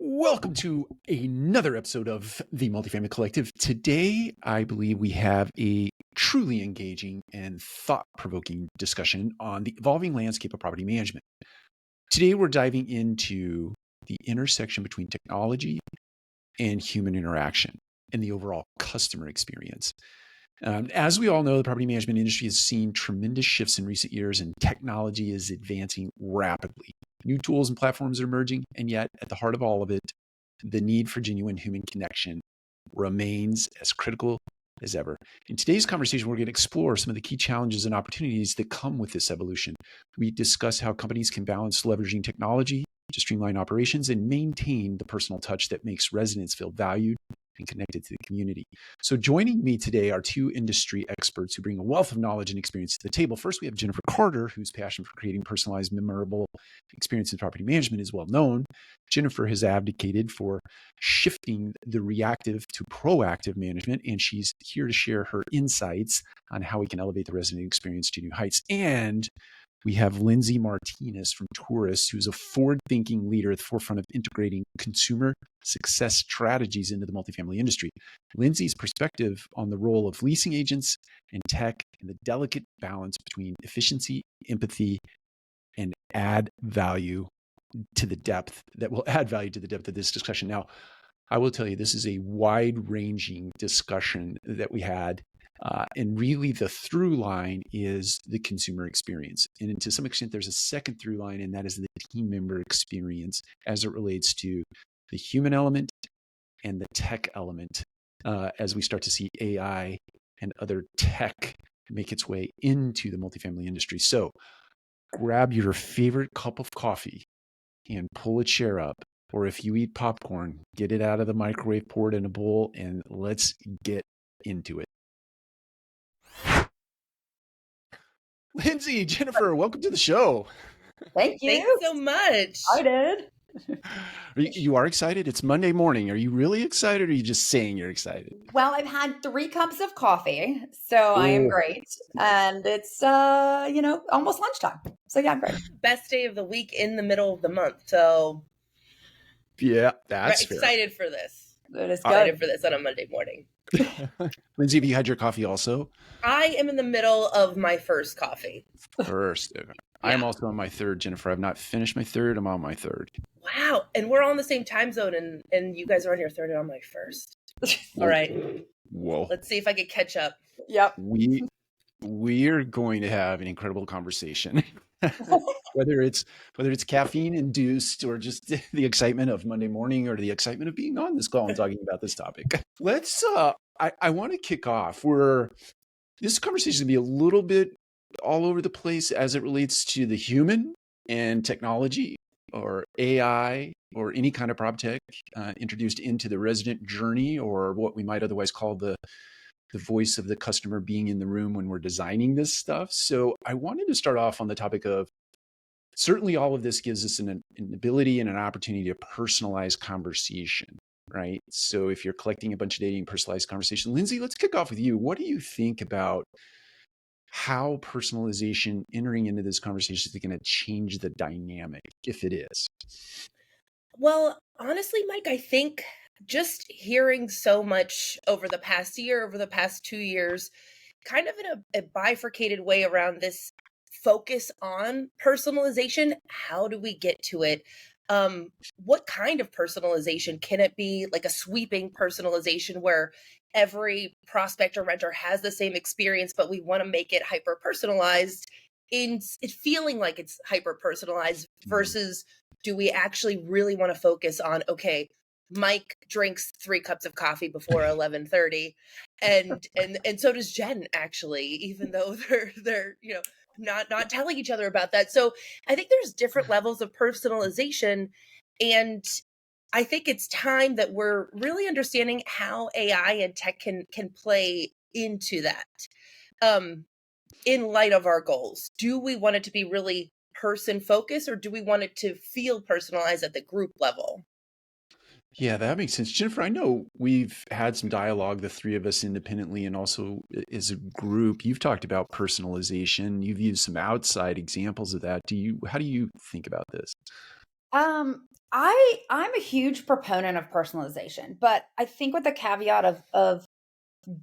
Welcome to another episode of the Multifamily Collective. Today, I believe we have a truly engaging and thought-provoking discussion on the evolving landscape of property management. Today, we're diving into the intersection between technology and human interaction and the overall customer experience. As we all know, the property management industry has seen tremendous shifts in recent years, and technology is advancing rapidly. New tools and platforms are emerging, and yet at the heart of all of it, the need for genuine human connection remains as critical as ever. In today's conversation, we're going to explore some of the key challenges and opportunities that come with this evolution. We discuss how companies can balance leveraging technology to streamline operations and maintain the personal touch that makes residents feel valued and connected to the community. So joining me today are two industry experts who bring a wealth of knowledge and experience to the table. First, we have Jennifer Carter, whose passion for creating personalized, memorable experience in property management is well known. Jennifer has advocated for shifting the reactive to proactive management, and she's here to share her insights on how we can elevate the resident experience to new heights. And we have Lindsay Martinez from Tourus, who's a forward-thinking leader at the forefront of integrating consumer success strategies into the multifamily industry. Lindsay's perspective on the role of leasing agents and tech and the delicate balance between efficiency, empathy, and add value to the depth that will add value to the depth of this discussion. Now, I will tell you, this is a wide-ranging discussion that we had. And really the through line is the consumer experience. And to some extent, there's a second through line, and that is the team member experience as it relates to the human element and the tech element as we start to see AI and other tech make its way into the multifamily industry. So grab your favorite cup of coffee and pull a chair up. Or if you eat popcorn, get it out of the microwave, pour it in a bowl, and let's get into it. Lindsay, Jennifer, welcome to the show. Thank you. Thanks so much. I did. You are excited? It's Monday morning. Are you really excited, or are you just saying you're excited? Well, I've had 3 cups of coffee, so I am great. And it's, almost lunchtime. So yeah, I'm great. Best day of the week in the middle of the month. So yeah, that's excited for this. It is excited for this on a Monday morning. Lindsay, have you had your coffee also? I am in the middle of my first coffee. First. Okay. Yeah. I am also on my third, Jennifer. I've not finished my third. I'm on my third. Wow. And we're all in the same time zone, and you guys are on your third and on my first. All right. Whoa. Let's see if I can catch up. Yep. We are going to have an incredible conversation. whether it's caffeine induced or just the excitement of Monday morning or the excitement of being on this call and talking about this topic. Let's I want to kick off where this conversation is going to be a little bit all over the place as it relates to the human and technology or AI or any kind of PropTech introduced into the resident journey, or what we might otherwise call the voice of the customer being in the room when we're designing this stuff. So I wanted to start off on the topic of, certainly all of this gives us an ability and an opportunity to personalize conversation, right? So if you're collecting a bunch of data and personalized conversation, Lindsay, let's kick off with you. What do you think about how personalization entering into this conversation is going to change the dynamic, if it is? Well, honestly, Mike, I think just hearing so much over the past year, over the past 2 years, kind of in a bifurcated way around this focus on personalization. How do we get to it? What kind of personalization? Can it be like a sweeping personalization where every prospect or renter has the same experience, but we want to make it hyper personalized in it feeling like it's hyper personalized, versus do we actually really want to focus on, okay, Mike drinks 3 cups of coffee before 11:30, and so does Jen, actually, even though they're not telling each other about that. So I think there's different levels of personalization, and I think it's time that we're really understanding how AI and tech can play into that. In light of our goals, do we want it to be really person focused, or do we want it to feel personalized at the group level? Yeah, that makes sense. Jennifer, I know we've had some dialogue, the three of us independently and also as a group. You've talked about personalization. You've used some outside examples of that. How do you think about this? I'm a huge proponent of personalization, but I think with the caveat of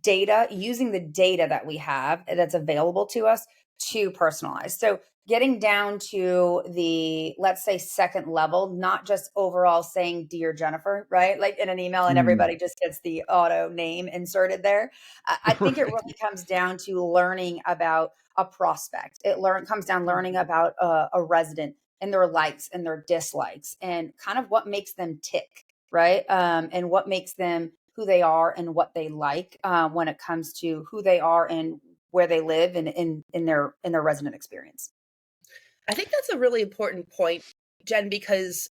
data, using the data that we have that's available to us to personalize. So getting down to the, let's say, second level, not just overall saying dear Jennifer, right? Like in an email and Mm, everybody just gets the auto name inserted there. I think it right. really comes down to learning about a prospect. Comes down learning about a resident and their likes and their dislikes and kind of what makes them tick, right? And what makes them who they are and what they like when it comes to who they are and where they live and in their resident experience. I think that's a really important point, Jen, because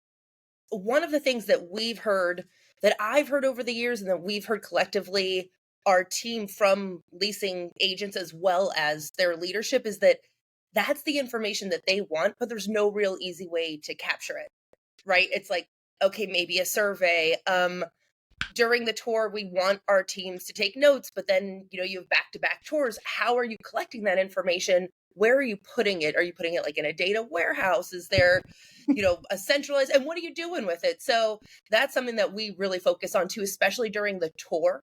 one of the things that we've heard, that I've heard over the years, and that we've heard collectively, our team from leasing agents as well as their leadership, is that that's the information that they want, but there's no real easy way to capture it, right? It's like, okay, maybe a survey. During the tour, we want our teams to take notes, but then, you have back-to-back tours. How are you collecting that information? Where are you putting it? Are you putting it like in a data warehouse? Is there, a centralized, and what are you doing with it? So that's something that we really focus on too, especially during the tour,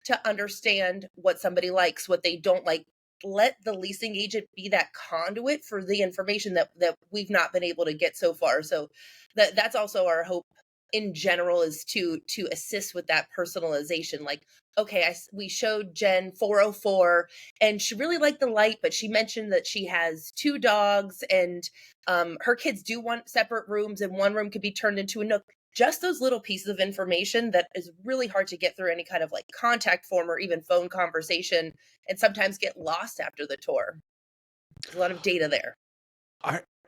to understand what somebody likes, what they don't like. Let the leasing agent be that conduit for the information that we've not been able to get so far. So that's also our hope in general, is to assist with that personalization. Like, okay, we showed Jen 404 and she really liked the light, but she mentioned that she has two dogs and her kids do want separate rooms and one room could be turned into a nook. Just those little pieces of information that is really hard to get through any kind of like contact form or even phone conversation, and sometimes get lost after the tour. There's a lot of data there.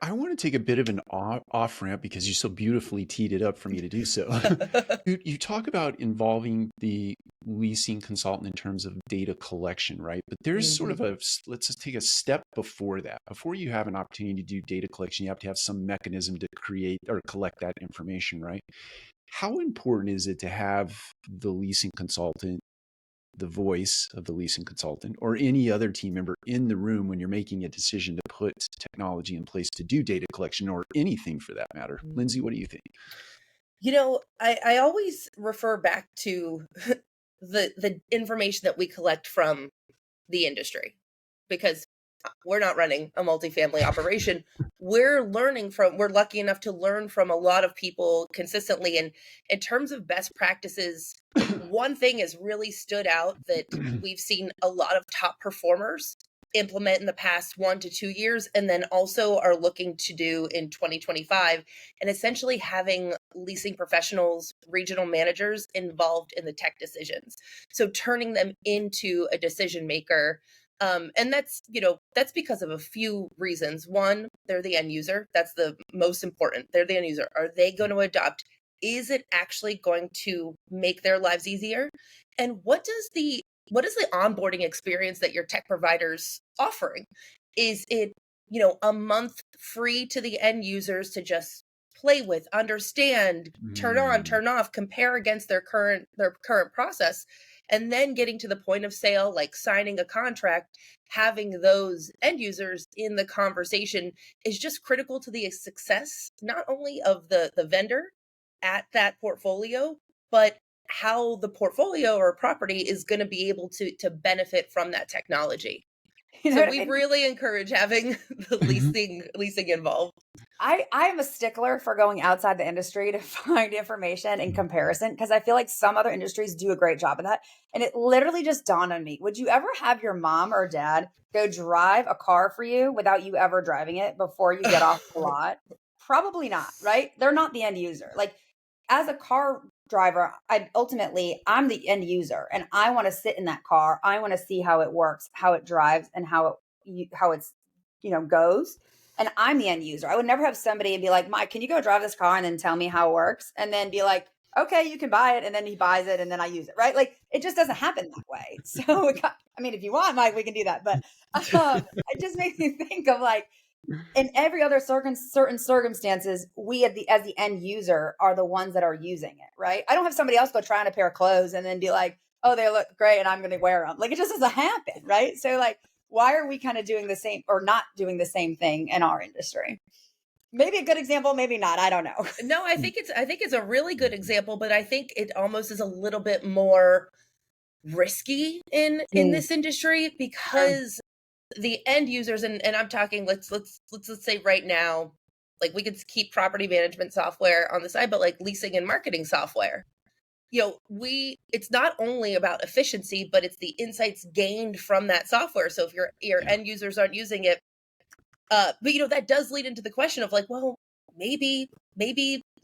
I want to take a bit of an off ramp because you so beautifully teed it up for me to do so. You talk about involving the leasing consultant in terms of data collection, right? But there's sort of let's just take a step before that. Before you have an opportunity to do data collection, you have to have some mechanism to create or collect that information, right? How important is it to have the leasing consultant, the voice of the leasing consultant, or any other team member in the room when you're making a decision to put technology in place to do data collection or anything for that matter? Lindsay, what do you think? I always refer back to the information that we collect from the industry, because we're not running a multifamily operation. We're lucky enough to learn from a lot of people consistently. And in terms of best practices, one thing has really stood out that we've seen a lot of top performers implement in the past 1 to 2 years, and then also are looking to do in 2025, and essentially having leasing professionals, regional managers involved in the tech decisions. So turning them into a decision maker. And that's because of a few reasons. One, they're the end user. That's the most important. They're the end user. Are they going to adopt? Is it actually going to make their lives easier? And what is the onboarding experience that your tech provider's offering? Is it, a month free to the end users to just play with, understand, turn on, Mm, turn off, compare against their current process, and then getting to the point of sale, like signing a contract, having those end users in the conversation is just critical to the success, not only of the vendor at that portfolio, but how the portfolio or property is going to be able to benefit from that technology. You know So what I we mean? really encourage having the mhm, leasing involved. I'm a stickler for going outside the industry to find information in comparison because I feel like some other industries do a great job of that. And it literally just dawned on me. Would you ever have your mom or dad go drive a car for you without you ever driving it before you get off the lot? Probably not, right? They're not the end user. Like as a car driver, I'm the end user and I want to sit in that car. I want to see how it works, how it drives and how it's goes, and I'm the end user. I would never have somebody and be like, Mike, can you go drive this car and then tell me how it works? And then be like, okay, you can buy it. And then he buys it and then I use it. Right. Like it just doesn't happen that way. So, I mean, if you want, Mike, we can do that. But it just makes me think of like, in every other certain circumstances, we as the end user are the ones that are using it. Right. I don't have somebody else go try on a pair of clothes and then be like, oh, they look great and I'm going to wear them. Like it just doesn't happen. Right. So like, why are we kind of doing the same or not doing the same thing in our industry? Maybe a good example, maybe not. I don't know. No, I think it's a really good example, but I think it almost is a little bit more risky in this industry because the end users, and I'm talking, let's say right now, like we could keep property management software on the side, but like leasing and marketing software, it's not only about efficiency, but it's the insights gained from that software. So if your end users aren't using it, but that does lead into the question of like, well, maybe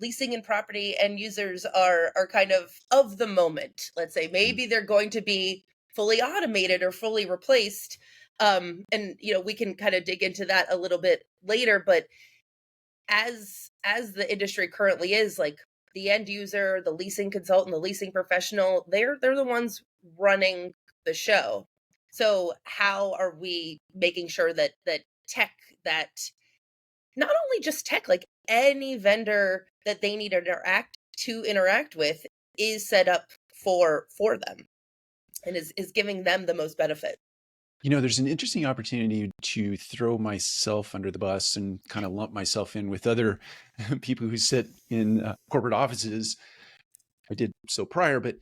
leasing and property end users are kind of the moment. Let's say maybe they're going to be fully automated or fully replaced. And we can kind of dig into that a little bit later, but as the industry currently is, like the end user, the leasing consultant, the leasing professional, they're the ones running the show. So how are we making sure that tech, that not only just tech, like any vendor that they need to interact with is set up for them and is giving them the most benefit? There's an interesting opportunity to throw myself under the bus and kind of lump myself in with other people who sit in corporate offices. I did so prior, but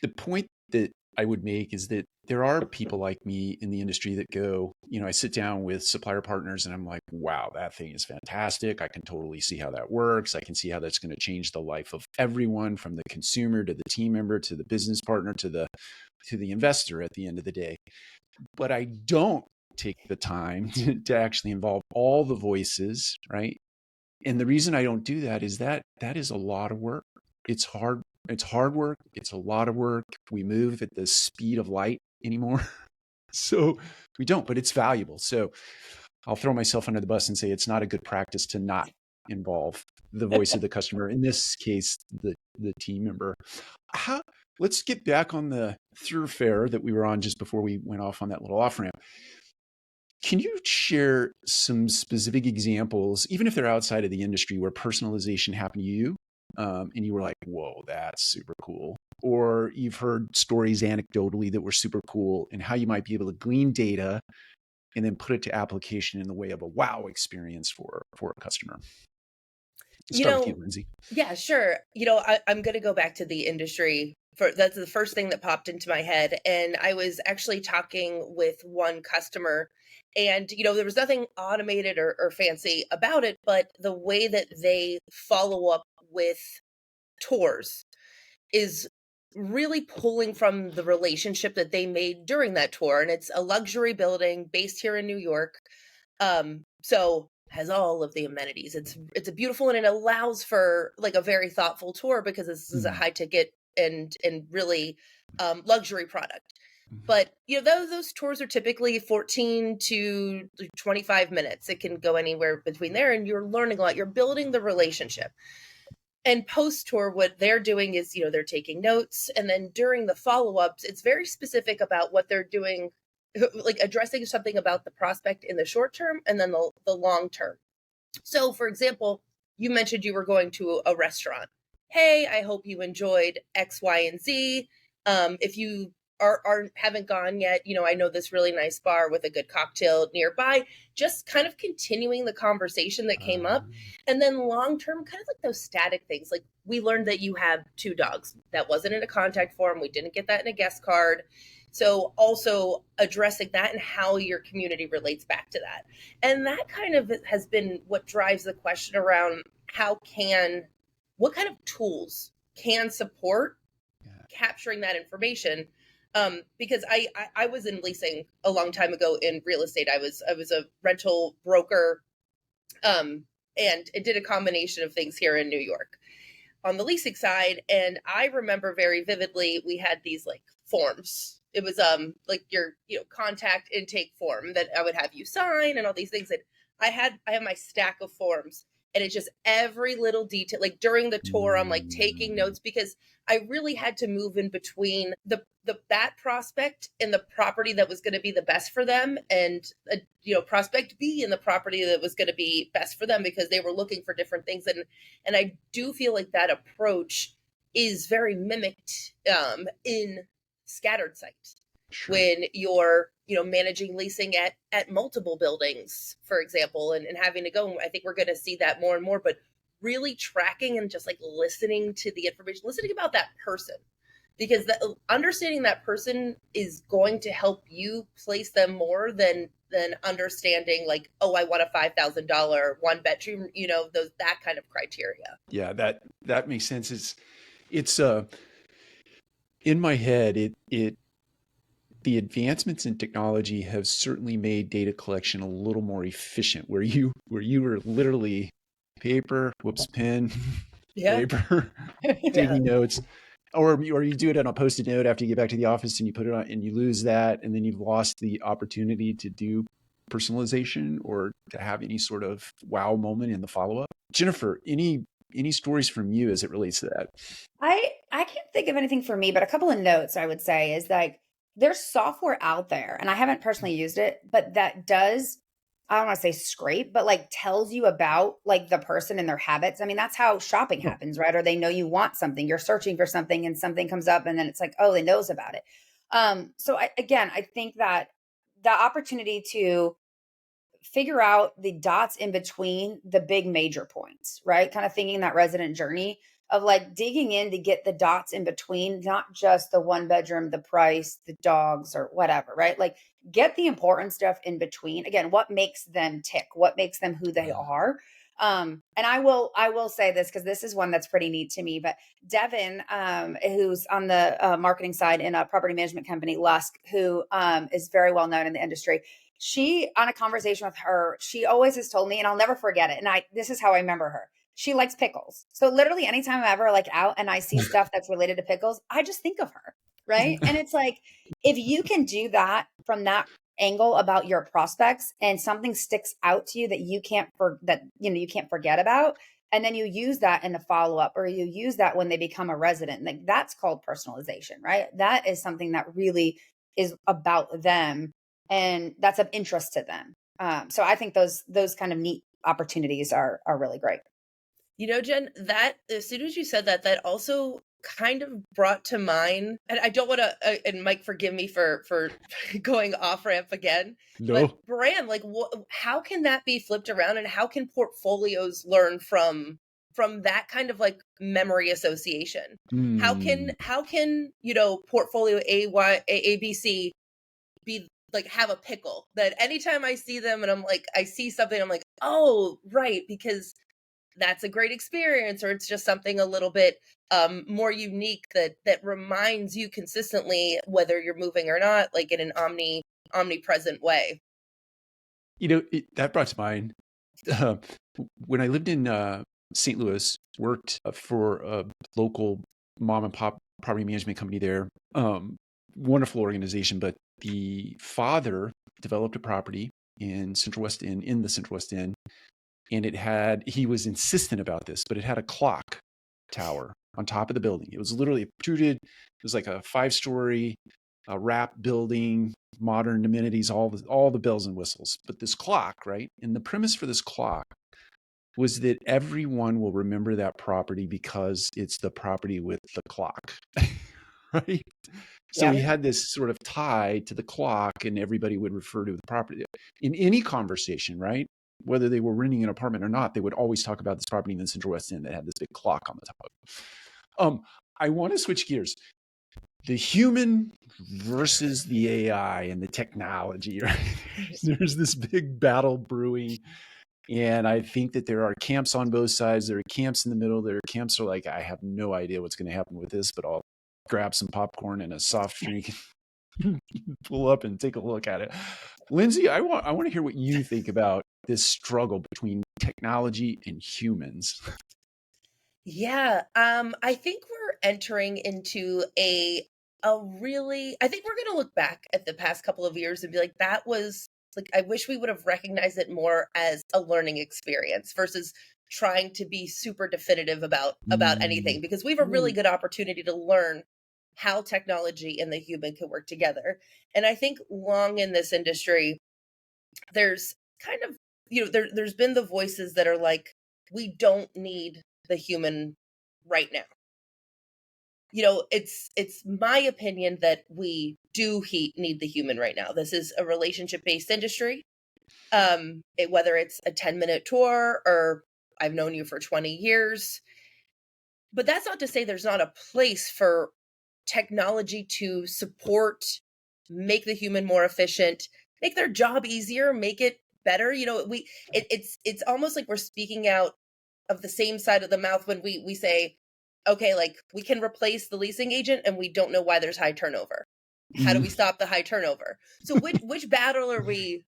the point that I would make is that there are people like me in the industry that go, I sit down with supplier partners and I'm like, wow, that thing is fantastic. I can totally see how that works. I can see how that's going to change the life of everyone, from the consumer to the team member to the business partner to the investor at the end of the day. But I don't take the time to actually involve all the voices, right? And the reason I don't do that is that is a lot of work. It's hard. It's hard work. It's a lot of work. We move at the speed of light anymore. So we don't, but it's valuable. So I'll throw myself under the bus and say it's not a good practice to not involve the voice of the customer. In this case, the team member. Let's get back on the thoroughfare that we were on just before we went off on that little off ramp. Can you share some specific examples, even if they're outside of the industry, where personalization happened to you and you were like, whoa, that's super cool? Or you've heard stories anecdotally that were super cool, and how you might be able to glean data and then put it to application in the way of a wow experience for a customer. Let's start with you, Lindsay. Yeah, sure. I'm going to go back to the industry. That's the first thing that popped into my head. And I was actually talking with one customer, and, there was nothing automated or fancy about it, but the way that they follow up with tours is really pulling from the relationship that they made during that tour. And it's a luxury building based here in New York. So has all of the amenities. It's a beautiful, and it allows for like a very thoughtful tour because this is a high ticket and really luxury product. But those tours are typically 14 to 25 minutes. It can go anywhere between there, and you're learning a lot. You're building the relationship. And post tour, what they're doing is, they're taking notes, and then during the follow-ups, it's very specific about what they're doing, like addressing something about the prospect in the short term and then the long term. So, for example, you mentioned you were going to a restaurant. Hey, I hope you enjoyed X, Y, and Z. If you haven't gone yet, I know this really nice bar with a good cocktail nearby. Just kind of continuing the conversation that came up. And then long term, kind of like those static things. Like, we learned that you have 2 dogs. That wasn't in a contact form. We didn't get that in a guest card. So also addressing that and how your community relates back to that. And that kind of has been what drives the question around what kind of tools can support capturing that information. Because I was in leasing a long time ago in real estate. I was a rental broker, and it did a combination of things here in New York on the leasing side. And I remember very vividly, we had these like forms. It was like your contact intake form that I would have you sign and all these things. And I have my stack of forms, and it's just every little detail. Like during the tour, I'm like taking notes because I really had to move in between that prospect and the property that was going to be the best for them, and prospect B and the property that was going to be best for them, because they were looking for different things. And I do feel like that approach is very mimicked in scattered sites. Sure. when you're, managing leasing at multiple buildings, for example, and having to go. I think we're going to see that more and more, but really tracking and just like listening to the information, listening about that person, because understanding that person is going to help you place them more than understanding like, oh, I want a $5,000 one bedroom, that kind of criteria. Yeah, that makes sense. It's in my head, the advancements in technology have certainly made data collection a little more efficient, where you were literally paper, whoops, pen, Yeah. paper, Yeah. taking notes, or you do it on a post-it note after you get back to the office and you put it on and you lose that, and then you've lost the opportunity to do personalization or to have any sort of wow moment in the follow-up. Jennifer, any stories from you as it relates to that? I can't think of anything for me, but a couple of notes I would say is like there's software out there, and I haven't personally used it, but that does, I don't want to say scrape, but like tells you about like the person and their habits. I mean, that's how shopping Oh, happens, right? Or they know you want something, you're searching for something and something comes up and then it's like, oh, they knows about it. So I think that the opportunity to figure out the dots in between the big major points, right? Kind of thinking that resident journey of like digging in to get the dots in between, not just the one bedroom, the price, the dogs, or whatever, right? Like get the important stuff in between. Again, what makes them tick? What makes them who they are? And I will say this because this is one that's pretty neat to me. But Devin, who's on the marketing side in a property management company, Lusk, who is very well known in the industry, she, on a conversation with her, she always has told me, and I'll never forget it. And this is how I remember her. She likes pickles. So literally anytime I'm ever like out and I see stuff that's related to pickles, I just think of her. Right. And it's like, if you can do that from that angle about your prospects and something sticks out to you that you can't forget about, and then you use that in the follow up, or you use that when they become a resident, like that's called personalization, right? That is something that really is about them and that's of interest to them. So I think those kind of neat opportunities are really great. Jen, that as soon as you said that, that also kind of brought to mind, and I don't want to, and Mike, forgive me for going off ramp again, but no. brand, like, how can that be flipped around, and how can portfolios learn from that kind of like memory association? Mm. How can portfolio ABC be like have a pickle that anytime I see them and I'm like I see something I'm like, oh right, because that's a great experience, or it's just something a little bit more unique that reminds you consistently whether you're moving or not, like in an omnipresent way. That brought to mind uh, when I lived in St. Louis, worked for a local mom and pop property management company there. Wonderful organization, but the father developed a property in the Central West End, and he was insistent about this, but it had a clock tower on top of the building. It was literally protrude. It was like a 5-story wrap building, modern amenities, all the bells and whistles. But this clock, right? And the premise for this clock was that everyone will remember that property because it's the property with the clock, right? So Yep. we had this sort of tie to the clock, and everybody would refer to the property in any conversation, right? Whether they were renting an apartment or not, they would always talk about this property in the Central West End that had this big clock on the top of it. I want to switch gears. The human versus the AI and the technology, right? There's this big battle brewing. And I think that there are camps on both sides. There are camps in the middle. There are camps that are like, I have no idea what's going to happen with this, but I'll grab some popcorn and a soft drink, pull up and take a look at it. Lindsay, I want to hear what you think about this struggle between technology and humans. Yeah, I think we're entering into I think we're going to look back at the past couple of years and be like, that was like, I wish we would have recognized it more as a learning experience versus trying to be super definitive about anything, because we have a really good opportunity to learn how technology and the human can work together. And I think long in this industry, there's kind of, there's been the voices that are like, we don't need the human right now. It's my opinion that we do need the human right now. This is a relationship-based industry. Whether it's a 10-minute tour or I've known you for 20 years. But that's not to say there's not a place for technology to support, make the human more efficient, make their job easier, make it better. It's almost like we're speaking out of the same side of the mouth when we say, okay, like we can replace the leasing agent and we don't know why there's high turnover. How do we stop the high turnover? So which battle are we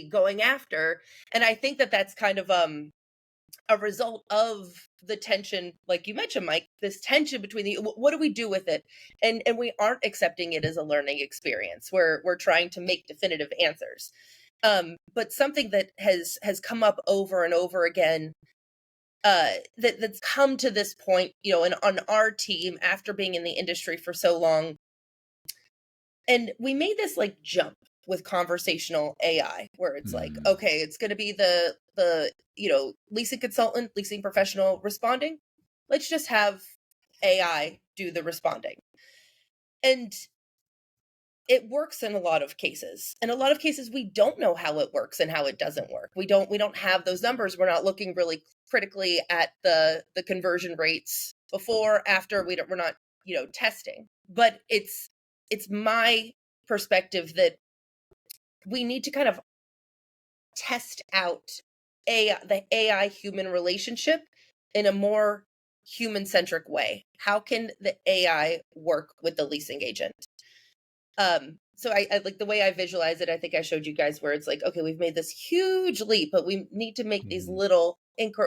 going after? And I think that's kind of a result of the tension, like you mentioned, Mike, this tension between what do we do with it? And we aren't accepting it as a learning experience. We're trying to make definitive answers. But something that has come up over and over again, that's come to this point, and on our team after being in the industry for so long. And we made this like jump with conversational AI, where it's like, okay, it's going to be the leasing consultant, leasing professional responding. Let's just have AI do the responding. And it works in a lot of cases. In a lot of cases, we don't know how it works and how it doesn't work. We don't have those numbers. We're not looking really critically at the conversion rates before, after. We're not, testing. But it's my perspective that we need to kind of test out the AI human relationship in a more human-centric way. How can the AI work with the leasing agent? So I like the way I visualize it. I think I showed you guys where it's like, okay, we've made this huge leap, but we need to make these little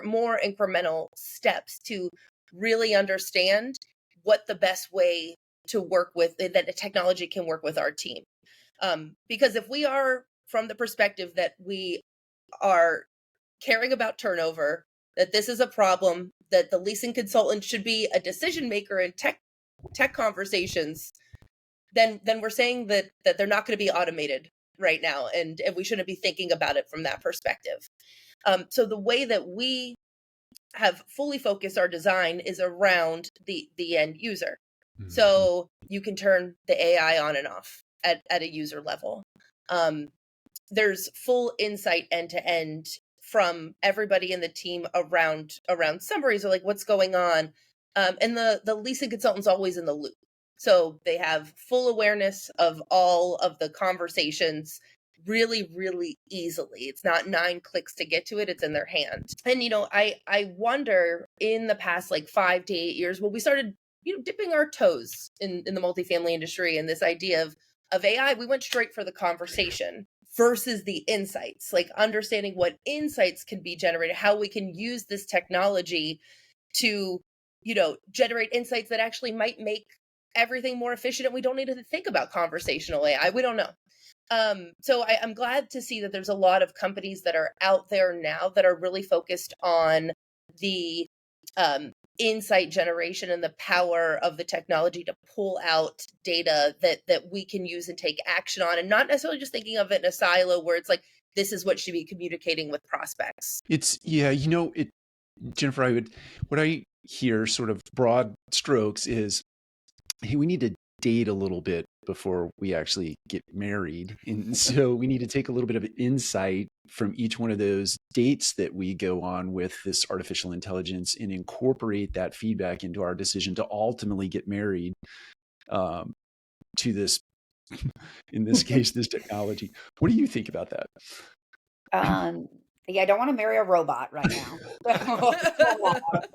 more incremental steps to really understand what the best way to work with, that the technology can work with our team. Because if we are from the perspective that we are caring about turnover, that this is a problem, that the leasing consultant should be a decision maker in tech conversations, then we're saying that they're not going to be automated right now, and we shouldn't be thinking about it from that perspective. So the way that we have fully focused our design is around the end user. So you can turn the AI on and off at a user level. There's full insight end to end from everybody in the team around summaries of like what's going on. And the leasing consultant's always in the loop. So they have full awareness of all of the conversations really, really easily. It's not 9 clicks to get to it. It's in their hand. And, I wonder in the past like 5 to 8 years, when we started, dipping our toes in the multifamily industry and this idea of AI, we went straight for the conversation versus the insights, like understanding what insights can be generated, how we can use this technology to, generate insights that actually might make everything more efficient. And we don't need to think about conversational AI. We don't know. So I'm glad to see that there's a lot of companies that are out there now that are really focused on the insight generation and the power of the technology to pull out data that we can use and take action on, and not necessarily just thinking of it in a silo where it's like, this is what should be communicating with prospects. Jennifer, what I hear sort of broad strokes is, hey, we need to date a little bit before we actually get married. And so we need to take a little bit of insight from each one of those dates that we go on with this artificial intelligence and incorporate that feedback into our decision to ultimately get married to this, in this case, this technology. What do you think about that? Yeah, I don't want to marry a robot right now.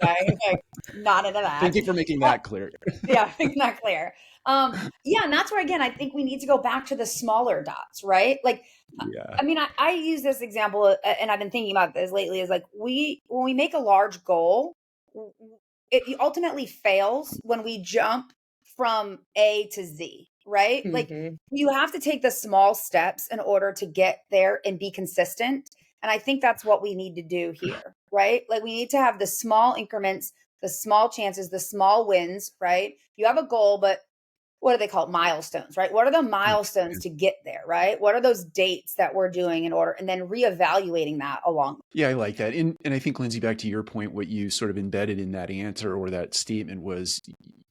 Okay, like, not into that. Thank you for making that clear. Yeah, making that clear. Yeah, and that's where, again, I think we need to go back to the smaller dots, right? Like, I mean, I use this example, and I've been thinking about this lately, is like, when we make a large goal, it ultimately fails when we jump from A to Z, right? Like, you have to take the small steps in order to get there and be consistent. And I think that's what we need to do here, right? Like, we need to have the small increments, the small chances, the small wins, right? You have a goal, but what do they call it? Milestones, right? What are the milestones to get there, right? What are those dates that we're doing in order, and then reevaluating that along. Yeah, I like that. And I think, Lindsay, back to your point, what you sort of embedded in that answer or that statement was,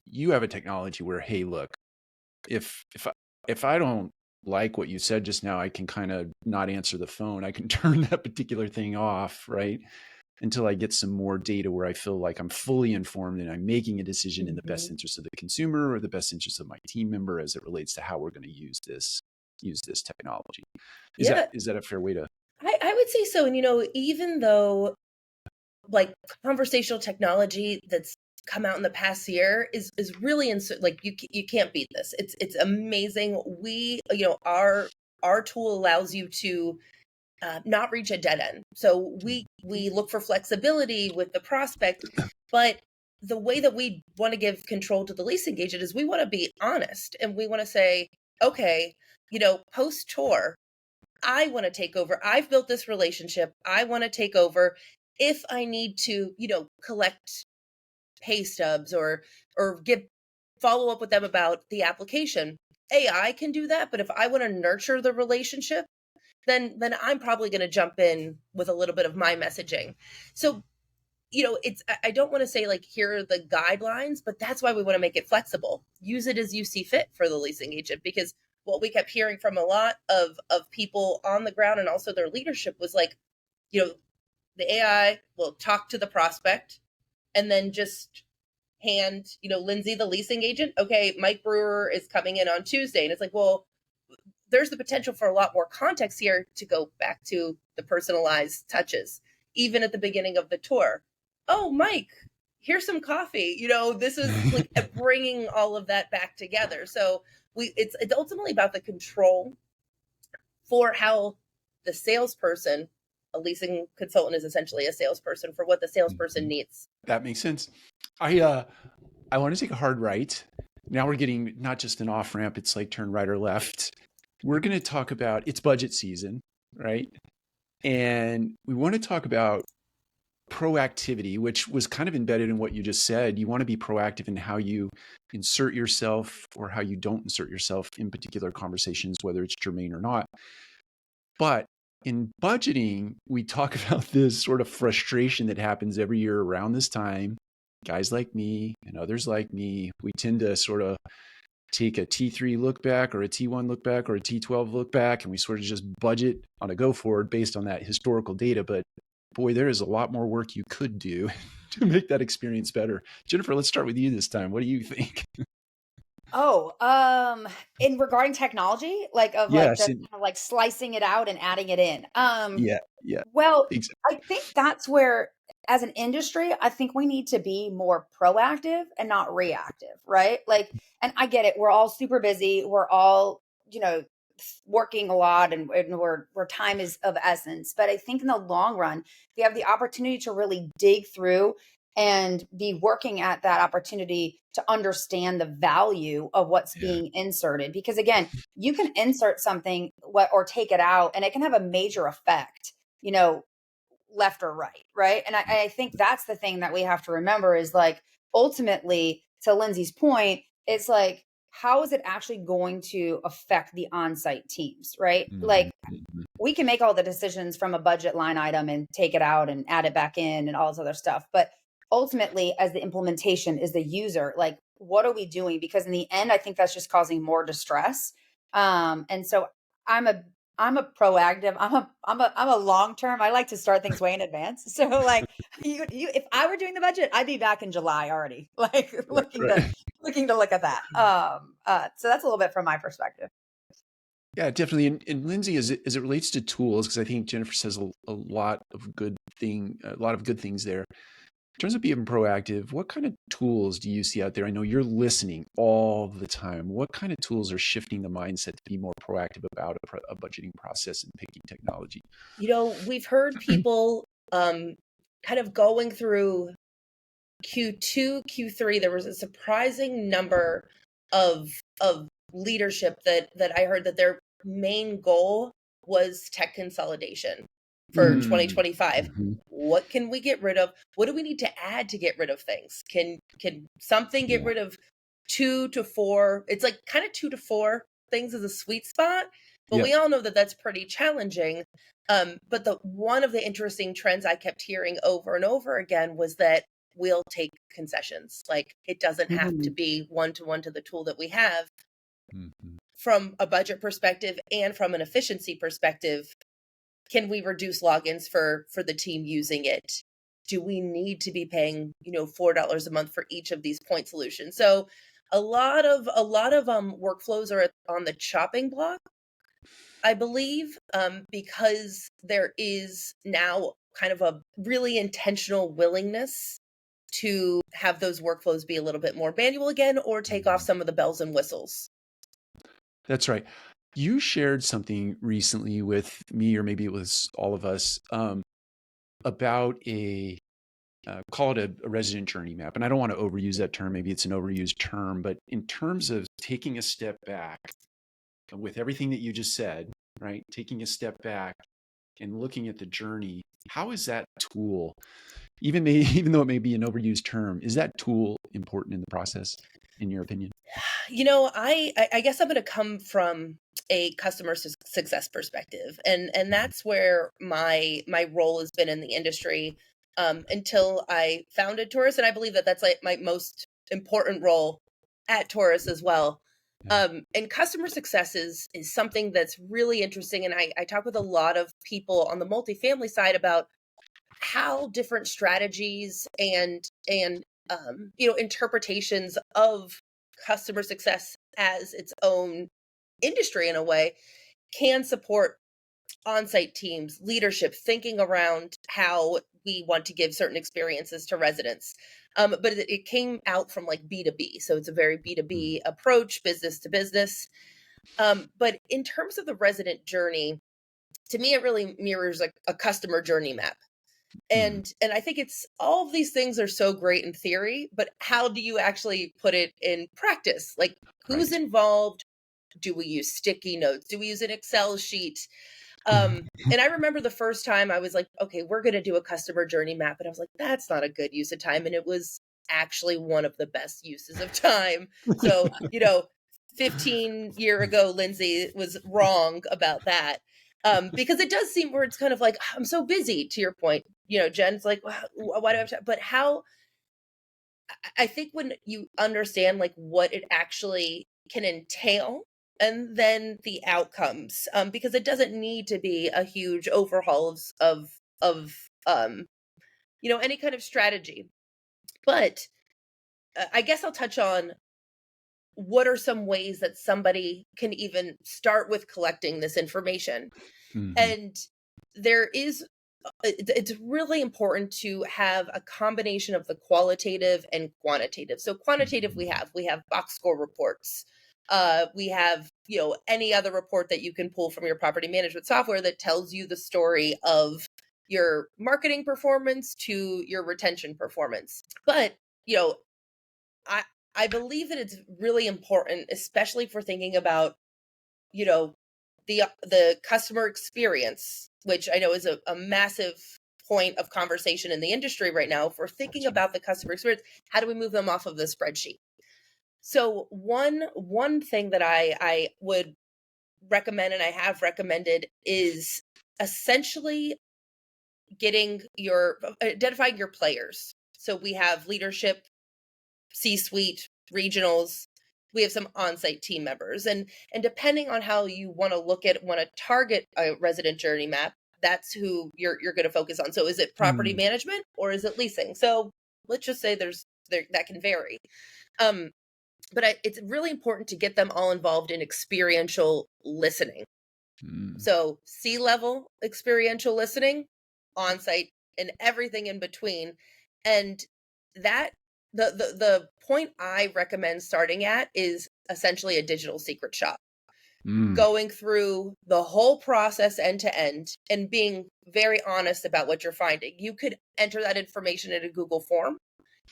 you have a technology where, hey, look, if if I don't like what you said just now, I can kind of not answer the phone. I can turn that particular thing off, right? Until I get some more data where I feel like I'm fully informed and I'm making a decision in the best interest of the consumer or the best interest of my team member as it relates to how we're going to use this technology. Is Yeah, that a fair way to? I would say so. And, even though like conversational technology that's come out in the past year is really like you can't beat this. It's amazing. We, our tool allows you to not reach a dead end. So we look for flexibility with the prospect, but the way that we want to give control to the leasing agent is we want to be honest and we want to say, okay, post tour, I want to take over. I've built this relationship. I want to take over. If I need to, collect pay stubs or follow up with them about the application, AI can do that. But if I want to nurture the relationship, then I'm probably going to jump in with a little bit of my messaging. So, I don't want to say like here are the guidelines, but that's why we want to make it flexible. Use it as you see fit for the leasing agent, because what we kept hearing from a lot of people on the ground and also their leadership was like, the AI will talk to the prospect and then just hand, Lindsay, the leasing agent, okay, Mike Brewer is coming in on Tuesday. And it's like, well, there's the potential for a lot more context here to go back to the personalized touches, even at the beginning of the tour. Oh, Mike, here's some coffee. This is like bringing all of that back together. So it's ultimately about the control for how the salesperson, a leasing consultant is essentially a salesperson for what the salesperson needs. That makes sense. I want to take a hard right. Now we're getting not just an off ramp, it's like turn right or left. We're going to talk about it's budget season, right? And we want to talk about proactivity, which was kind of embedded in what you just said. You want to be proactive in how you insert yourself or how you don't insert yourself in particular conversations, whether it's germane or not. But in budgeting, we talk about this sort of frustration that happens every year around this time. Guys like me and others like me, we tend to sort of take a T3 look back or a T1 look back or a T12 look back, and we sort of just budget on a go forward based on that historical data. But boy, there is a lot more work you could do to make that experience better. Jennifer, let's start with you this time. What do you think? In regarding technology, like of like Yes. just kind of like slicing it out and adding it in. Yeah. Well, Exactly. I think that's where, as an industry, I think we need to be more proactive and not reactive, right? Like, and I get it. We're all super busy. We're all, working a lot and where time is of essence. But I think in the long run, we have the opportunity to really dig through and be working at that opportunity to understand the value of what's being inserted. Because again, you can insert something or take it out and it can have a major effect, left or right. Right. And I think that's the thing that we have to remember is like, ultimately, to Lindsay's point, it's like, how is it actually going to affect the on-site teams? Right. Like, we can make all the decisions from a budget line item and take it out and add it back in and all this other stuff. But ultimately, as the implementation is the user, like, what are we doing? Because in the end, I think that's just causing more distress. And so I'm a proactive. I'm a long term. I like to start things way in advance. So like if I were doing the budget, I'd be back in July already, like looking to look at that. So that's a little bit from my perspective. Yeah, definitely. And Lindsay, as it relates to tools, because I think Jennifer says a lot of good things there. In terms of being proactive, what kind of tools do you see out there? I know you're listening all the time. What kind of tools are shifting the mindset to be more proactive about a budgeting process and picking technology? We've heard people kind of going through Q2, Q3. There was a surprising number of leadership that I heard that their main goal was tech consolidation for 2025. What can we get rid of? What do we need to add to get rid of things? Can something get rid of 2 to 4? It's like kind of 2 to 4 things is a sweet spot, but we all know that that's pretty challenging. But one of the interesting trends I kept hearing over and over again was that we'll take concessions. Like, it doesn't have to be one-to-one to the tool that we have. from a budget perspective and from an efficiency perspective, can we reduce logins for the team using it? Do we need to be paying, $4 a month for each of these point solutions? So a lot of workflows are on the chopping block, I believe, because there is now kind of a really intentional willingness to have those workflows be a little bit more manual again, or take off some of the bells and whistles. That's right. You shared something recently with me, or maybe it was all of us, about call it a resident journey map. And I don't want to overuse that term. Maybe it's an overused term, but in terms of taking a step back with everything that you just said, right? Taking a step back and looking at the journey, how is that tool, even though it may be an overused term, is that tool important in the process, in your opinion? I guess I'm going to come from a customer success perspective, and that's where my role has been in the industry until I founded Tourus, and I believe that that's like my most important role at Tourus as well. And customer success is something that's really interesting, and I talk with a lot of people on the multifamily side about how different strategies and interpretations of customer success as its own industry in a way can support on-site teams, leadership, thinking around how we want to give certain experiences to residents. But it came out from like B2B. So it's a very B2B approach, business to business. But in terms of the resident journey, to me, it really mirrors like a customer journey map. And I think it's all of these things are so great in theory, but how do you actually put it in practice? Like, who's involved? Do we use sticky notes? Do we use an Excel sheet? And I remember the first time I was like, okay, we're going to do a customer journey map. And I was like, that's not a good use of time. And it was actually one of the best uses of time. So, 15-year ago, Lindsay was wrong about that. Because it does seem where it's kind of like, I'm so busy, to your point. Jen's like, why do I have to? But how, I think when you understand like what it actually can entail, and then the outcomes, because it doesn't need to be a huge overhaul of any kind of strategy. But I guess I'll touch on what are some ways that somebody can even start with collecting this information. And there is, it's really important to have a combination of the qualitative and quantitative. So quantitative, we have box score reports. We have, any other report that you can pull from your property management software that tells you the story of your marketing performance to your retention performance. But, I believe that it's really important, especially if we're thinking about, the customer experience, which I know is a massive point of conversation in the industry right now. If we're thinking about the customer experience, how do we move them off of the spreadsheet? So one thing that I would recommend, and I have recommended, is essentially identifying your players. So we have leadership, C-suite, regionals. We have some on-site team members, and depending on how you want to target a resident journey map, that's who you're going to focus on. So is it property management or is it leasing? So let's just say that can vary. But it's really important to get them all involved in experiential listening. So C-level experiential listening, on-site, and everything in between. And that the point I recommend starting at is essentially a digital secret shop. Going through the whole process end to end and being very honest about what you're finding. You could enter that information in a Google form.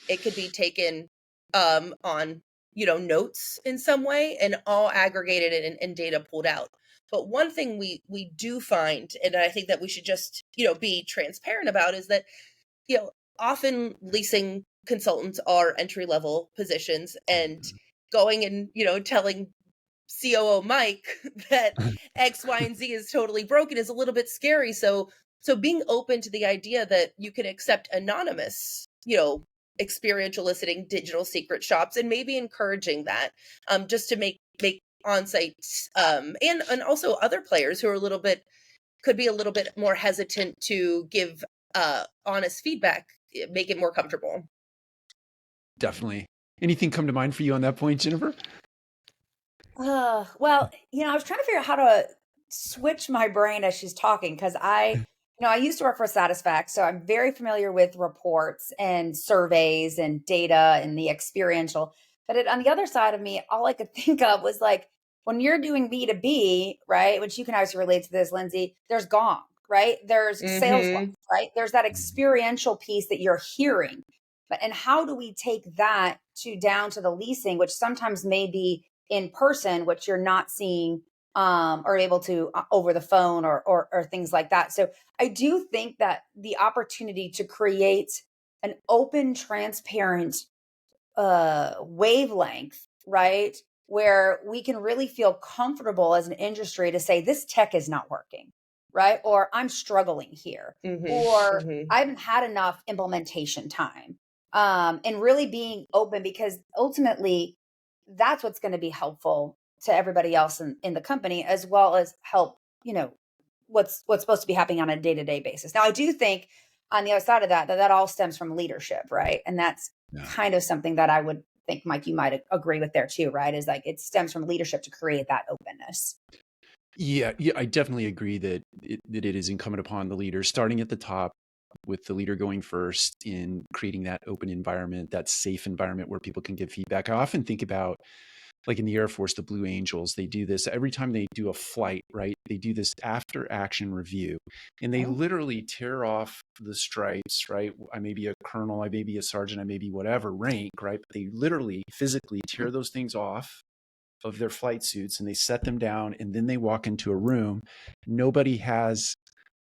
It could be taken on notes in some way, and all aggregated and data pulled out. But one thing we do find, and I think that we should just be transparent about, is that often leasing consultants are entry-level positions, and going and telling COO Mike that X, Y, and Z is totally broken is a little bit scary. So being open to the idea that you can accept anonymous, experiential listening, digital secret shops, and maybe encouraging that, just to make on-site, and also other players who are could be a little bit more hesitant to give honest feedback, make it more comfortable. Definitely. Anything come to mind for you on that point, Jennifer? Well, I was trying to figure out how to switch my brain as she's talking because I used to work for Satisfact, so I'm very familiar with reports and surveys and data and the experiential. But on the other side of me, all I could think of was like when you're doing B2B, right? Which you can obviously relate to this, Lindsay. There's Gong, right? There's sales, right? There's that experiential piece that you're hearing. And how do we take that down to the leasing, which sometimes may be in person, which you're not seeing or able to over the phone or things like that. So I do think that the opportunity to create an open, transparent wavelength, right, where we can really feel comfortable as an industry to say this tech is not working, right, or I'm struggling here, or I haven't had enough implementation time, and really being open, because ultimately that's what's going to be helpful to everybody else in the company, as well as help, what's supposed to be happening on a day-to-day basis. Now, I do think on the other side of that all stems from leadership, right? And that's kind of something that I would think, Mike, you might agree with there too, right? Is like it stems from leadership to create that openness. Yeah, I definitely agree that it is incumbent upon the leader, starting at the top, with the leader going first in creating that open environment, that safe environment where people can give feedback. I often think about, like in the Air Force, the Blue Angels, they do this every time they do a flight, right? They do this after action review, and they literally tear off the stripes, right? I may be a colonel, I may be a sergeant, I may be whatever rank, right? But they literally physically tear those things off of their flight suits and they set them down, and then they walk into a room. Nobody has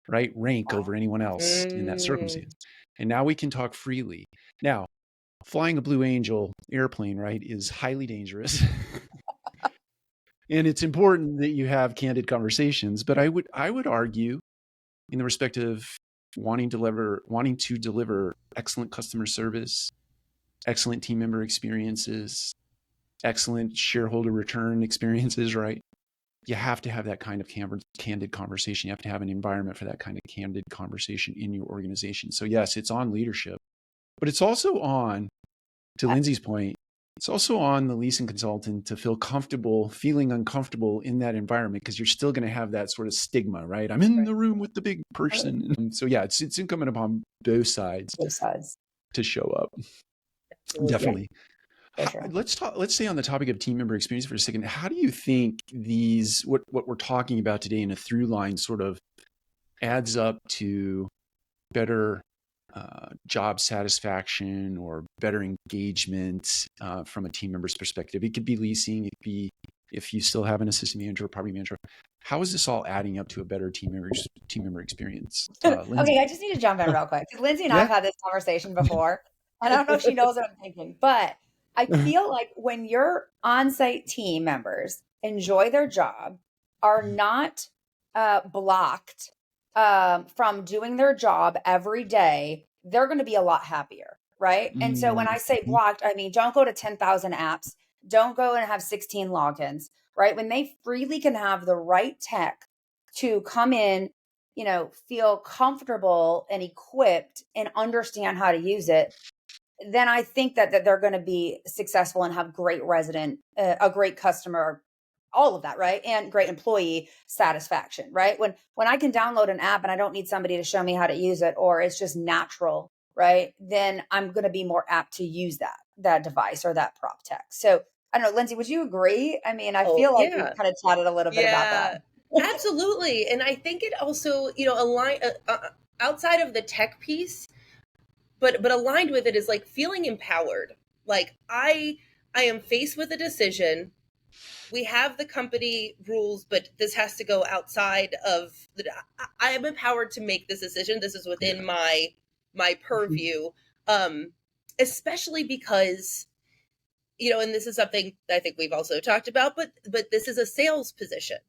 rank over anyone else in that circumstance. And now we can talk freely. Now, flying a Blue Angel airplane, right, is highly dangerous. And it's important that you have candid conversations. But I would argue, in the respect of wanting to deliver excellent customer service, excellent team member experiences, excellent shareholder return experiences, right? You have to have that kind of candid conversation. You have to have an environment for that kind of candid conversation in your organization. So yes, it's on leadership, but it's also on, to Lindsay's point, it's also on the leasing consultant to feel comfortable, feeling uncomfortable in that environment, because you're still going to have that sort of stigma, right? I'm in the room with the big person. So yeah, it's incumbent upon both sides to show up. Absolutely. Definitely. Sure. Let's stay on the topic of team member experience for a second. How do you think what we're talking about today in a through line sort of adds up to better job satisfaction or better engagement from a team member's perspective? It could be leasing, it could be if you still have an assistant manager or property manager. How is this all adding up to a better team member experience? Okay, I just need to jump in real quick, because Lindsay and I have had this conversation before. I don't know if she knows what I'm thinking, but I feel like when your on-site team members enjoy their job, are not blocked from doing their job every day, they're going to be a lot happier, right? And so when I say blocked, I mean, don't go to 10,000 apps, don't go and have 16 logins, right? When they freely can have the right tech to come in, feel comfortable and equipped and understand how to use it, then I think that they're going to be successful and have great a great customer, all of that, right? And great employee satisfaction, right? When I can download an app and I don't need somebody to show me how to use it, or it's just natural, right? Then I'm going to be more apt to use that device or that PropTech. So I don't know, Lindsay, would you agree? I mean, I feel like we kind of chatted a little bit about that. Absolutely. And I think it also, align outside of the tech piece, but aligned with it is like feeling empowered. Like I am faced with a decision. We have the company rules, but this has to go outside of I am empowered to make this decision. This is within my purview. Especially because, and this is something I think we've also talked about, but this is a sales position.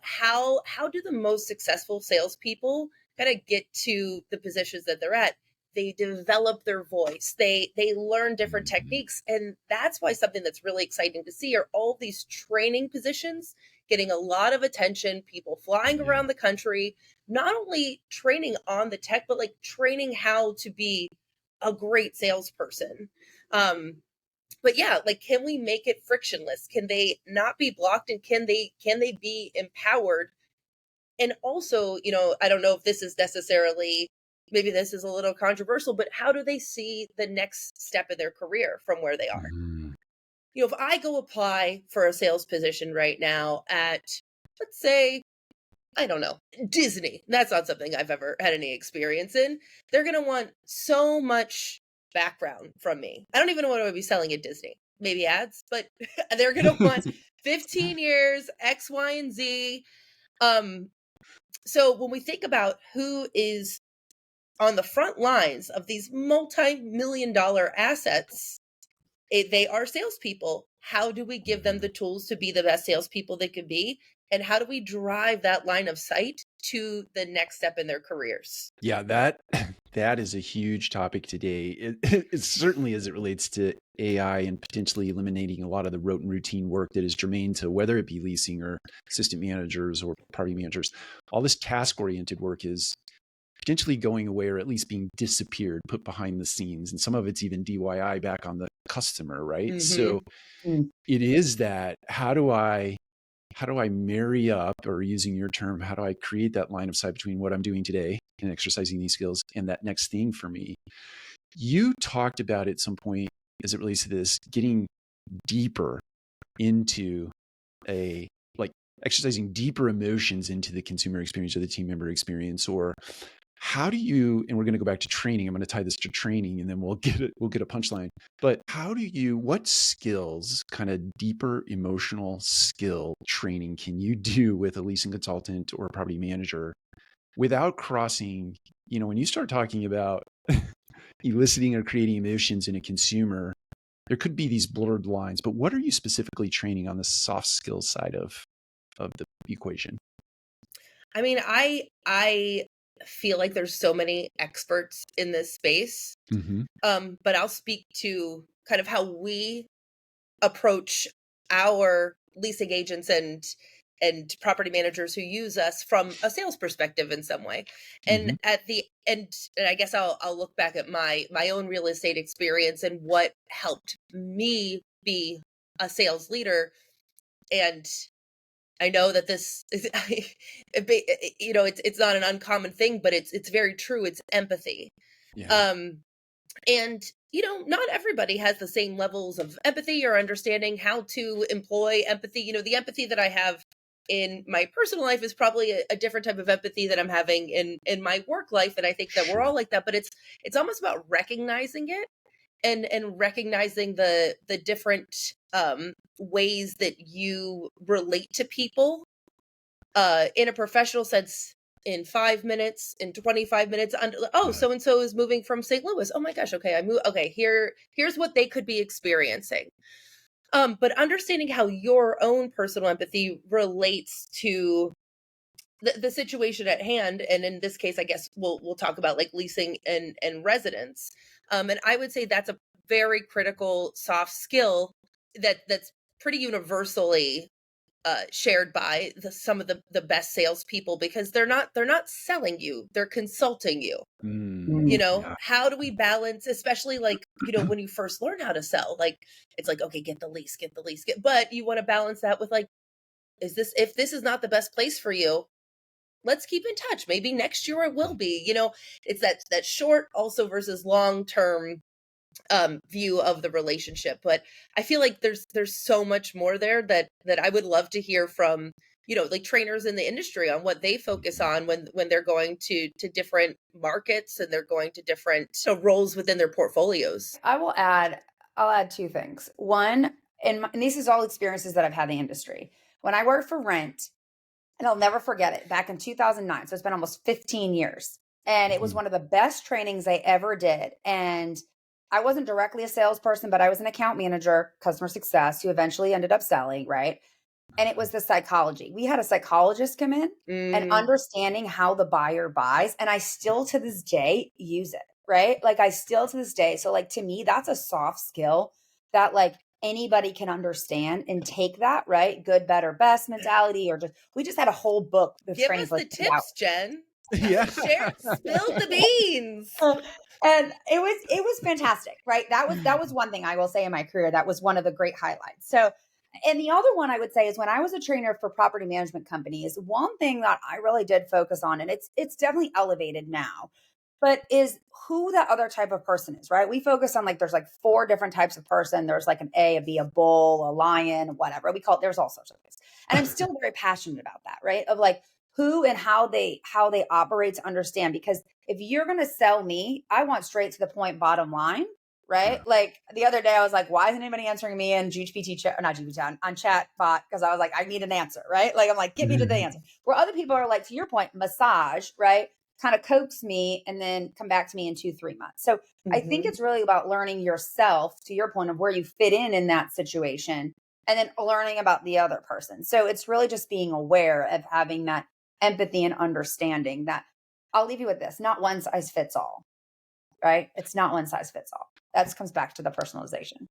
How do the most successful salespeople kind of get to the positions that they're at? they develop their voice, they learn different techniques. And that's why something that's really exciting to see are all these training positions getting a lot of attention, people flying around the country, not only training on the tech, but like training how to be a great salesperson. But yeah, like, can we make it frictionless? Can they not be blocked, and can they be empowered? And also, I don't know if this is necessarily, maybe this is a little controversial, but how do they see the next step in their career from where they are? If I go apply for a sales position right now at, let's say, I don't know, Disney, that's not something I've ever had any experience in. They're going to want so much background from me. I don't even know what I would be selling at Disney. Maybe ads, but they're going to want 15 years, X, Y, and Z. So when we think about who is on the front lines of these multi-million-dollar assets, they are salespeople. How do we give them the tools to be the best salespeople they can be? And how do we drive that line of sight to the next step in their careers? Yeah, that is a huge topic today. It certainly, as it relates to AI and potentially eliminating a lot of the rote and routine work that is germane to whether it be leasing or assistant managers or property managers. All this task-oriented work is potentially going away, or at least being disappeared, put behind the scenes. And some of it's even DIY back on the customer, right? Mm-hmm. So it is that, how do I marry up, or using your term, how do I create that line of sight between what I'm doing today and exercising these skills and that next thing for me? You talked about at some point, as it relates to this, getting deeper into exercising deeper emotions into the consumer experience or the team member experience. Or how do you, and we're going to go back to training, I'm going to tie this to training and then we'll get a punchline. But what skills, kind of deeper emotional skill training, can you do with a leasing consultant or a property manager without crossing, when you start talking about eliciting or creating emotions in a consumer, there could be these blurred lines, but what are you specifically training on the soft skills side of the equation? I mean, I feel like there's so many experts in this space. But I'll speak to kind of how we approach our leasing agents and property managers who use us from a sales perspective in some way. And at the end, and I guess I'll look back at my own real estate experience and what helped me be a sales leader. And I know that this is, it's not an uncommon thing, but it's very true. It's empathy. Yeah. And, not everybody has the same levels of empathy or understanding how to employ empathy. The empathy that I have in my personal life is probably a different type of empathy that I'm having in my work life. And I think that we're all like that, but it's almost about recognizing it and recognizing the different ways that you relate to people in a professional sense. In 5 minutes, in 25 minutes, so-and-so is moving from St. Louis. Oh my gosh. Okay. Here's what they could be experiencing. But understanding how your own personal empathy relates to the situation at hand. And in this case, I guess we'll talk about like leasing and residence. And I would say that's a very critical soft skill that's pretty universally shared by some of the best salespeople, because they're not selling you, they're consulting you. How do we balance, especially like, when you first learn how to sell, like, it's like, okay, get the lease, but you want to balance that with like, if this is not the best place for you, let's keep in touch. Maybe next year it will be, it's that short also versus long-term view of the relationship. But I feel like there's so much more there that I would love to hear from, like trainers in the industry on what they focus on when they're going to different markets and they're going to different roles within their portfolios. I'll add 2 things. One, and this is all experiences that I've had in the industry. When I worked for rent, and I'll never forget it, back in 2009, so it's been almost 15 years. And it was one of the best trainings I ever did. And I wasn't directly a salesperson, but I was an account manager, customer success, who eventually ended up selling, right? And it was the psychology. We had a psychologist come in and understanding how the buyer buys. And I still to this day use it. right? Like I still to this day. So like to me, that's a soft skill that like anybody can understand and take that, right? Good, better, best mentality, or just we just had a whole book of Give training us for the like 2 hours. tips, Jen. Yeah. Share, spill the beans. And it was fantastic, right? That was one thing I will say in my career that was one of the great highlights. So, and the other one I would say is when I was a trainer for property management companies, one thing that I really did focus on, and it's definitely elevated now, but is who that other type of person is, right? We focus on like there's like 4 different types of person. There's like an A, a B, a bull, a lion, whatever. We call it, there's all sorts of things. And I'm still very passionate about that, right? Of like who and how they operate to understand. Because if you're gonna sell me, I want straight to the point bottom line, right? Yeah. Like the other day I was like, why isn't anybody answering me in GPT chat or not GPT on chat bot? Because I was like, I need an answer, right? Like I'm like, get me to the answer. Where other people are like, to your point, massage, right? Kind of coax me and then come back to me in 2-3 months. So I think it's really about learning yourself, to your point, of where you fit in that situation, and then learning about the other person. So it's really just being aware of having that empathy and understanding that I'll leave you with this, not one size fits all, right? It's not one size fits all. That comes back to the personalization.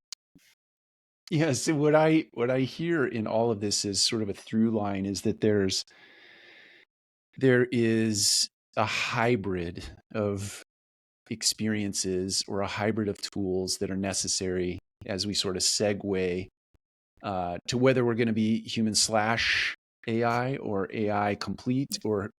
Yeah. So what I hear in all of this is sort of a through line is that there is a hybrid of experiences or a hybrid of tools that are necessary as we sort of segue to whether we're going to be human slash AI or AI complete, or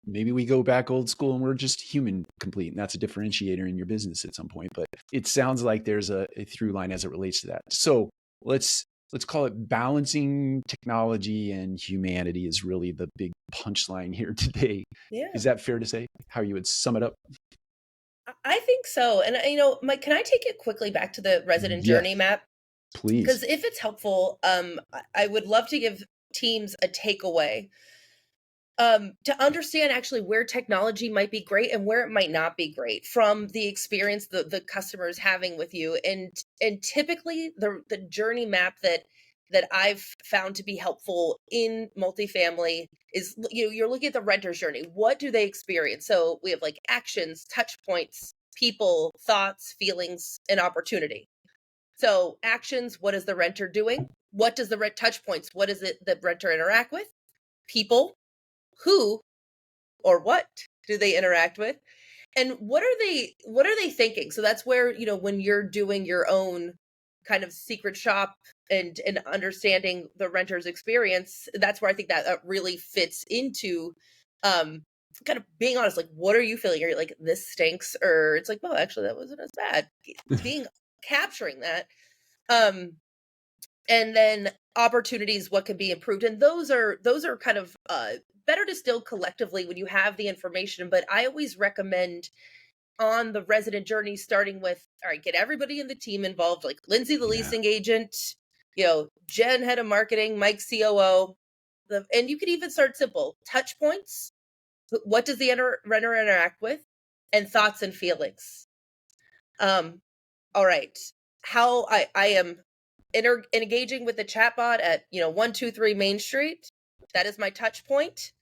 maybe we go back old school and we're just human complete. And that's a differentiator in your business at some point. But it sounds like there's a through line as it relates to that. So let's call it balancing technology and humanity is really the big punchline here today. Yeah. Is that fair to say? How you would sum it up? I think so. And Mike, can I take it quickly back to the resident journey Yes, map? please. Because if it's helpful, I would love to give teams a takeaway to understand actually where technology might be great and where it might not be great from the experience the customer is having with you. And typically the journey map that I've found to be helpful in multifamily is, you're looking at the renter's journey. What do they experience? So we have like actions, touch points, people, thoughts, feelings, and opportunity. So actions, what is the renter doing? What does the touch points? What is it the renter interact with? People, who or what do they interact with? And what are they thinking? So that's where, when you're doing your own kind of secret shop and understanding the renter's experience, that's where I think that really fits into kind of being honest, like, what are you feeling? Are you like, this stinks? Or it's like, well, actually that wasn't as bad. Capturing that. And then opportunities, what can be improved. And those are kind of better distilled collectively when you have the information. But I always recommend on the resident journey, starting with, all right, get everybody in the team involved, like Lindsay, the leasing agent, Jen, head of marketing, Mike, COO. And you could even start simple. Touch points. What does the renter interact with? And thoughts and feelings. All right. How I am engaging with the chatbot at 123 Main Street. That is my touch point.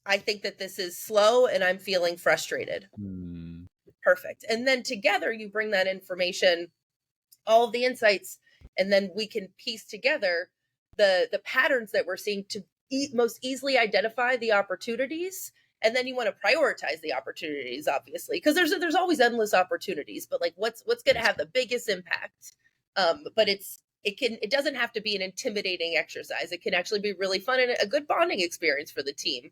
I think that this is slow and I'm feeling frustrated. Perfect. And then together you bring that information, all of the insights, and then we can piece together the patterns that we're seeing to most easily identify the opportunities. And then you want to prioritize the opportunities, obviously, because there's always endless opportunities, but like what's going to have the biggest impact. But it doesn't have to be an intimidating exercise. It can actually be really fun and a good bonding experience for the team.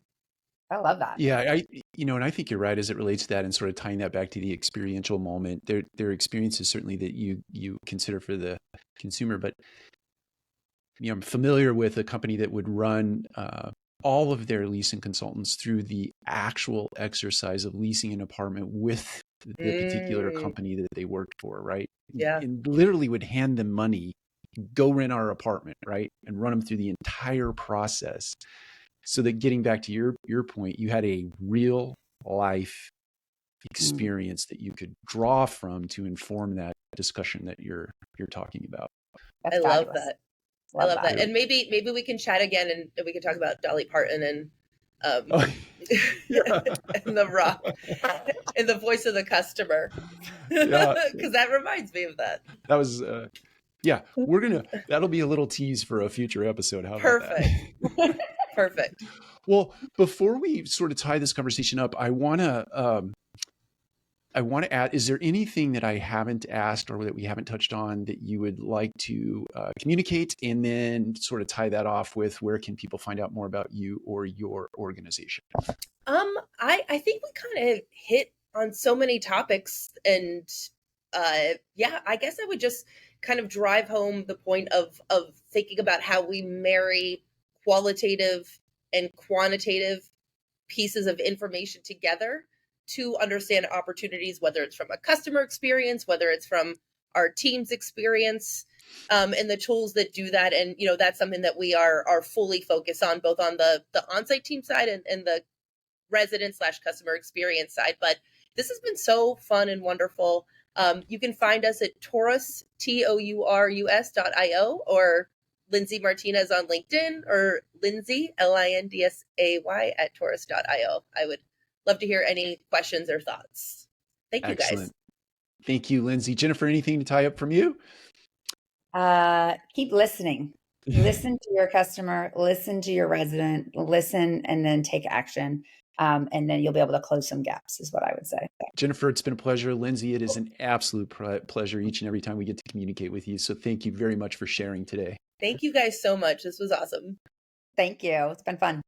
I love that. Yeah, and I think you're right as it relates to that, and sort of tying that back to the experiential moment. There are experiences certainly that you consider for the consumer, but I'm familiar with a company that would run all of their leasing consultants through the actual exercise of leasing an apartment with the particular company that they worked for, right? Yeah. And literally would hand them money, go rent our apartment, right? And run them through the entire process. So that, getting back to your point, you had a real life experience that you could draw from to inform that discussion that you're talking about. That's I fabulous. love that. I love that. And maybe we can chat again and we can talk about Dolly Parton and Oh, yeah. and the rock and the voice of the customer. Yeah. Because that reminds me of that. That was, yeah, that'll be a little tease for a future episode. How about Perfect. that? Perfect. Well, before we sort of tie this conversation up, I want to add, is there anything that I haven't asked or that we haven't touched on that you would like to communicate, and then sort of tie that off with where can people find out more about you or your organization? I think we kind of hit on so many topics, and yeah, I guess I would just kind of drive home the point of thinking about how we marry qualitative and quantitative pieces of information together to understand opportunities, whether it's from a customer experience, whether it's from our team's experience, and the tools that do that. And, that's something that we are fully focused on, both on the on-site team side and the resident/customer experience side. But this has been so fun and wonderful. You can find us at Tourus, TOURUS.io, or Lindsay Martinez on LinkedIn, or Lindsay, LINDSAY at Tourus.io. I would love to hear any questions or thoughts. Thank you, Excellent. guys. Thank you, Lindsay. Jennifer, anything to tie up from you? Keep listening. Listen to your customer, listen to your resident, listen, and then take action. And then you'll be able to close some gaps, is what I would say. Jennifer, it's been a pleasure. Lindsay, it is an absolute pleasure each and every time we get to communicate with you. So thank you very much for sharing today. Thank you guys so much. This was awesome. Thank you. It's been fun.